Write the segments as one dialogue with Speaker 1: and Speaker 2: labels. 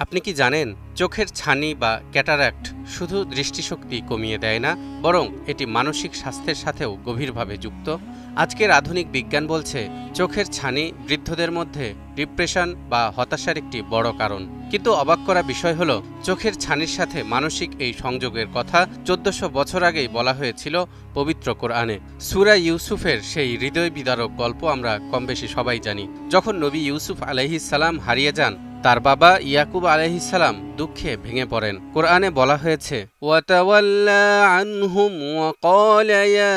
Speaker 1: আপনি কি জানেন চোখের ছানি বা ক্যাটারাক্ট শুধু দৃষ্টিশক্তি কমিয়ে দেয় না, বরং এটি মানসিক স্বাস্থ্যের সাথেও গভীরভাবে যুক্ত। আজকের আধুনিক বিজ্ঞান বলছে চোখের ছানি বৃদ্ধদের মধ্যে ডিপ্রেশন বা হতাশার একটি বড় কারণ। কিন্তু অবাক করা বিষয় হলো, চোখের ছানির সাথে মানসিক এই সংযোগের কথা 1400 বছর আগেই বলা হয়েছিল পবিত্র কোরআনে। সূরা ইউসুফের সেই হৃদয় বিদারক গল্প আমরা কমবেশি সবাই জানি। যখন নবী ইউসুফ আলাইহিস সালাম হারিয়ে যান, তার বাবা ইয়াকুব আলাইহিস সালাম দুঃখে ভেঙে পড়েন। কোরআনে বলা হয়েছে, ওয়াতাওয়াল্লা আনহুম ওয়া ক্বালা ইয়া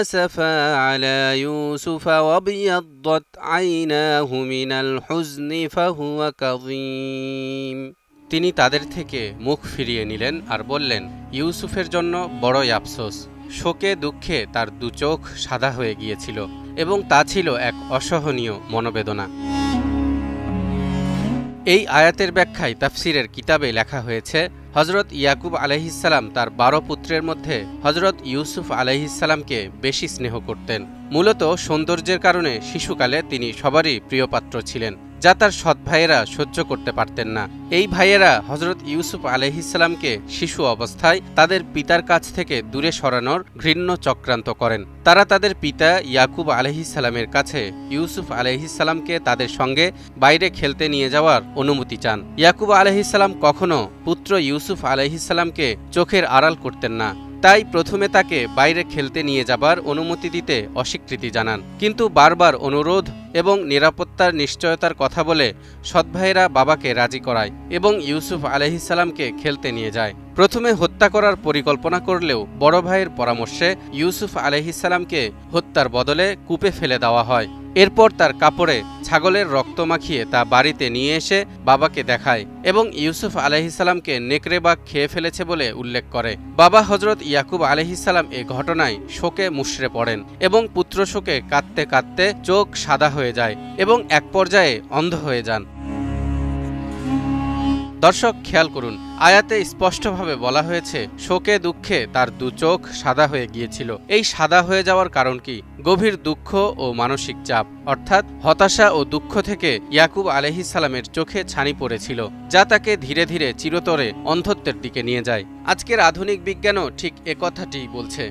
Speaker 1: আসফা আলা ইউসুফ ওয়া বিয়াদ্দাত আইনাহু মিনাল হুজনি ফাহুয়া কাযীম। তিনি তাদের থেকে মুখ ফিরিয়ে নিলেন আর বললেন, ইউসুফের জন্য বড়ই আফসোস। শোকে দুঃখে তার দু চোখ সাদা হয়ে গিয়েছিল এবং তা ছিল এক অসহনীয় মনোবেদনা। এই আয়াতের ব্যাখ্যায় তাফসিরের কিতাবে লেখা হয়েছে, হজরত ইয়াকুব আলাইহিস সালাম তার 12 পুত্রের মধ্যে হজরত ইউসুফ আলাইহিস সালামকে বেশি স্নেহ করতেন। মূলত সৌন্দর্যের কারণে শিশুকালে তিনি সবারই প্রিয়পাত্র ছিলেন, যা তার সৎ ভাইয়েরা সহ্য করতে পারতেন না। এই ভাইয়েরা হজরত ইউসুফ আলাইহিস সালামকে শিশু অবস্থায় তাদের পিতার কাছ থেকে দূরে সরানোর ঘৃণ্য চক্রান্ত করেন। তারা তাদের পিতা ইয়াকুব আলাইহিস সালামের কাছে ইউসুফ আলাইহিস সালামকে তাদের সঙ্গে বাইরে খেলতে নিয়ে যাওয়ার অনুমতি চান। ইয়াকুব আলাইহিস সালাম কখনো পুত্র ইউসুফ আলাইহিস সালামকে চোখের আড়াল করতেন না, তাই প্রথমে তাকে বাইরে খেলতে নিয়ে যাবার অনুমতি দিতে অস্বীকৃতি জানান। কিন্তু বারবার অনুরোধ এবং নিরাপত্তার নিশ্চয়তার কথা বলে সৎভাইয়েরা বাবাকে রাজি করায় এবং ইউসুফ আলাইহিস সালামকে খেলতে নিয়ে যায়। প্রথমে হত্যা করার পরিকল্পনা করলেও বড় ভাইয়ের পরামর্শে ইউসুফ আলাইহিস সালামকে হত্যার বদলে কূপে ফেলে দেওয়া হয়। এরপর তার কাপড়ে ছাগলের রক্ত মাখিয়ে তা বাড়িতে নিয়ে এসে বাবাকে দেখায় এবং ইউসুফ আলাইহিস সালামকে নেকড়ে বাঘ খেয়ে ফেলেছে বলে উল্লেখ করে। বাবা হজরত ইয়াকুব আলাইহিস সালাম এ ঘটনায় শোকে মুষড়ে পড়েন এবং পুত্র শোকে কাঁদতে কাঁদতে চোখ সাদা হয়ে যায় এবং এক পর্যায়ে অন্ধ হয়ে যান। দর্শক, খেয়াল করুন, আয়াতে স্পষ্টভাবে বলা হয়েছে শোকে দুঃখে তার দু চোখ সাদা হয়ে গিয়েছিল। এই সাদা হয়ে যাওয়ার কারণ কি? গভীর দুঃখ ও মানসিক চাপ, অর্থাৎ হতাশা ও দুঃখ থেকে ইয়াকুব আলাইহিস সালামের চোখে ছানি পড়েছিল, যা তাকে ধীরে ধীরে চিরতরে অন্ধত্বের দিকে নিয়ে যায়। আজকের আধুনিক বিজ্ঞানও ঠিক একথাটিই বলছে।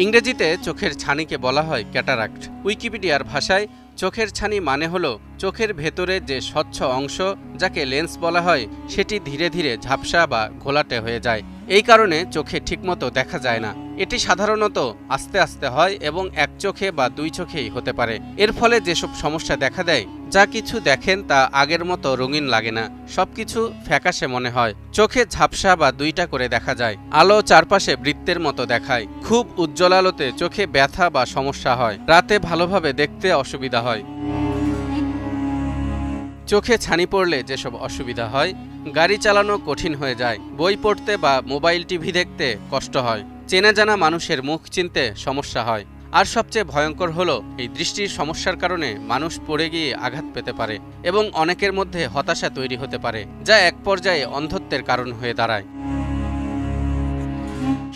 Speaker 1: ইংরেজিতে চোখের ছানিকে বলা হয় ক্যাটারাক্ট। উইকিপিডিয়ার ভাষায় চোখের ছানি মানে হলো চোখের ভেতরে যে স্বচ্ছ অংশ, যাকে লেন্স বলা হয়, সেটি ধীরে ধীরে ঝাপসা বা ঘোলাটে হয়ে যায়। এই কারণে চোখে ঠিকমতো দেখা যায় না। এটি সাধারণত আস্তে আস্তে হয় এবং এক চোখে বা দুই চোখেই হতে পারে। এর ফলে যেসব সমস্যা দেখা দেয়, যা কিছু দেখেন তা আগের মতো রঙিন লাগে না, সবকিছু ফ্যাকাশে মনে হয়। চোখে ঝাপসা বা দুইটা করে দেখা যায়। আলো চারপাশে বৃত্তের মতো দেখায়। খুব উজ্জ্বল আলোতে চোখে ব্যথা বা সমস্যা হয়। রাতে ভালোভাবে দেখতে অসুবিধা হয়। চোখে ছানি পড়লে যেসব অসুবিধা হয়, গাড়ি চালানো কঠিন হয়ে যায়, বই পড়তে বা মোবাইল টিভি দেখতে কষ্ট হয়, চেনা জানা মানুষের মুখ চিনতে সমস্যা হয়। আর সবচেয়ে ভয়ঙ্কর হলো, এই দৃষ্টির সমস্যার কারণে মানুষ পড়ে গিয়ে আঘাত পেতে পারে এবং অনেকের মধ্যে হতাশা তৈরি হতে পারে, যা এক পর্যায়ে অন্ধত্বের কারণ হয়ে দাঁড়ায়।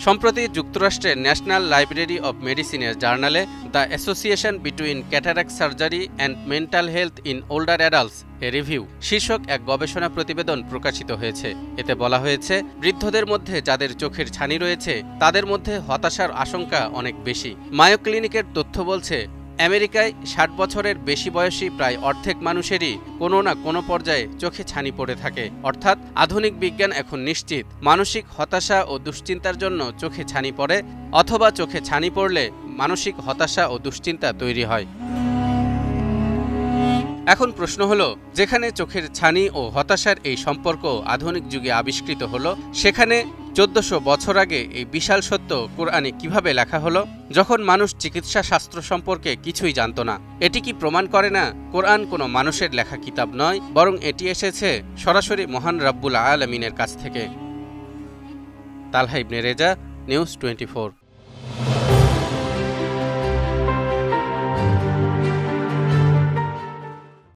Speaker 1: সম্প্রতি যুক্তরাষ্ট্রের ন্যাশনাল লাইব্রেরি অব মেডিসিনের জার্নালে the association between cataract surgery and mental health in older adults A review শীর্ষক এক গবেষণা প্রতিবেদন প্রকাশিত হয়েছে। এতে বলা হয়েছে, বৃদ্ধদের মধ্যে যাদের চোখের ছানি রয়েছে তাদের মধ্যে হতাশার আশঙ্কা অনেক বেশি। মায়ো ক্লিনিকের তথ্য বলছে, আমেরিকায় 60 বছরের বেশি বয়সী প্রায় অর্ধেক মানুষেরই কোনো না কোনো পর্যায়ে চোখে ছানি পড়ে থাকে। অর্থাৎ আধুনিক বিজ্ঞান এখন নিশ্চিত, মানসিক হতাশা ও দুশ্চিন্তার জন্য চোখে ছানি পড়ে, অথবা চোখে ছানি পড়লে মানসিক হতাশা ও দুশ্চিন্তা তৈরি হয়। এখন প্রশ্ন হলো, যেখানে চোখের ছানি ও হতাশার এই সম্পর্ক আধুনিক যুগে আবিষ্কৃত হলো, সেখানে 1400 বছর আগে এই বিশাল সত্য কোরআনে কিভাবে লেখা হলো, যখন মানুষ চিকিৎসা শাস্ত্র সম্পর্কে কিছুই জানত না? এটি কি প্রমাণ করে না কোরআন কোনো মানুষের লেখা কিতাব নয়, বরং এটি এসেছে সরাসরি মহান রব্বুল আলামিনের কাছ থেকে? তালহা ইবনে রেজা, নিউজ 24।